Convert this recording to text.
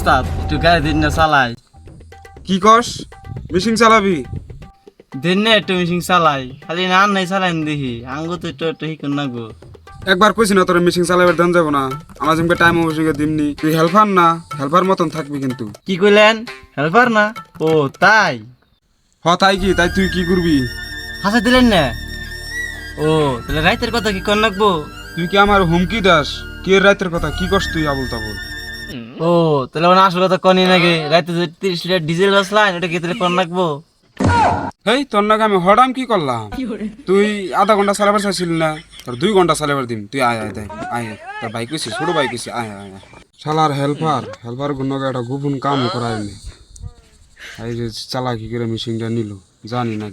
উস্তাদ একটু গাড়ি দিন না চালাই। কি কস? মেশিন চালাবি? দিন না একটু মেশিন চালাই, খালি না নাই চালাই দেখি আঙ্গু তো একটু একটু শিখুন না গো। একবার কইছি না তোর মেশিন চালাবার দেন যাব না, আমার যেমন টাইম অবশ্যই দিমনি। তুই হেল্পার না, হেল্পার মতন থাকবি কিন্তু। কি কইলেন? হেল্পার না? ও তাই? তাই কি? তাই তুই কি করবি? হাসা দিলেন না? ও তাহলে রাইতের কথা কি কর লাগবো? তুই কি আমার হুমকি দাস? কে রাতের কথা কি কস তুই আবুল তাবুল? ও তাহলে ওনা আসল কথা কনি নাকি? রাইতে যে 30 লিটার ডিজেল বাসলাম এটা কি তাহলে কর লাগবো? হেই তোর নাকি আমি হঠাম কি করলাম? তুই আধা ঘন্টা চালাবার চাইছিলি না, তোর 2 ঘন্টা চালাবার দিম। তুই আয় আয় দেখ আয়, তোর বাইক হইছে, ছোট বাইক হইছে, আয় আয় আয়। শালার হেল্পার হেল্পার গুণ একটা গোপন কাম করায়নি। এই যে চালা কি করে মেশিনটা নিল জানি না।